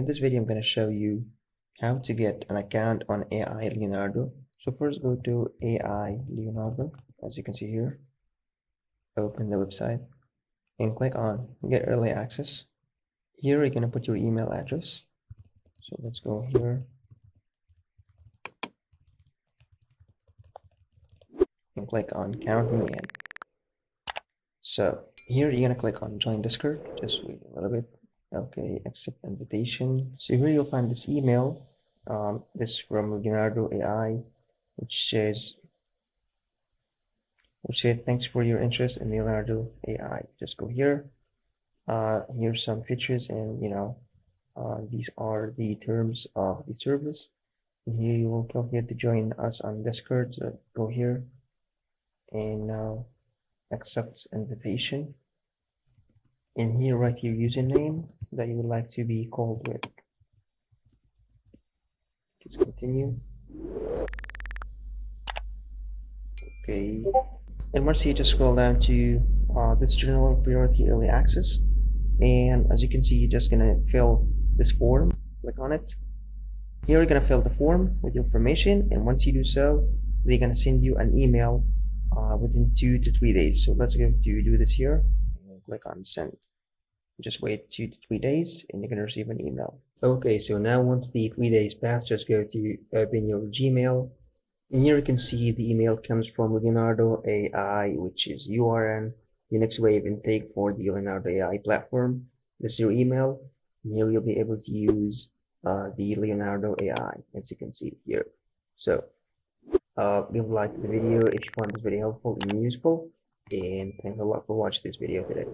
In this video, I'm going to show you how to get an account on AI Leonardo. So first go to AI Leonardo, as you can see here. Open the website and click on Get Early Access. Here you're going to put your email address. So let's go here and click on Count Me In. So here you're going to click on Join Discord. Just wait a little bit. Okay, accept invitation. So here you'll find this email. This is from Leonardo AI, which says thanks for your interest in Leonardo AI. Just go here. Here's some features, and these are the terms of the service. And here you will click here to join us on Discord. So go here and now accept invitation. And here write your username that you would like to be called with. Just continue. Okay. And once you just scroll down to this general priority early access, and as you can see, you're just gonna fill this form. Click on it. Here you're gonna fill the form with your information, and once you do so, they're gonna send you an email within 2 to 3 days. So let's go to do this here and click on send. Just wait 2 to 3 days and you're gonna receive an email. Okay, so now once the 3 days pass, just go to open your Gmail. And here you can see the email comes from Leonardo AI, which is URN, the next wave intake for the Leonardo AI platform. This is your email. And here you'll be able to use the Leonardo AI, as you can see here. So, leave a like the video if you found this video helpful and useful. And thanks a lot for watching this video today.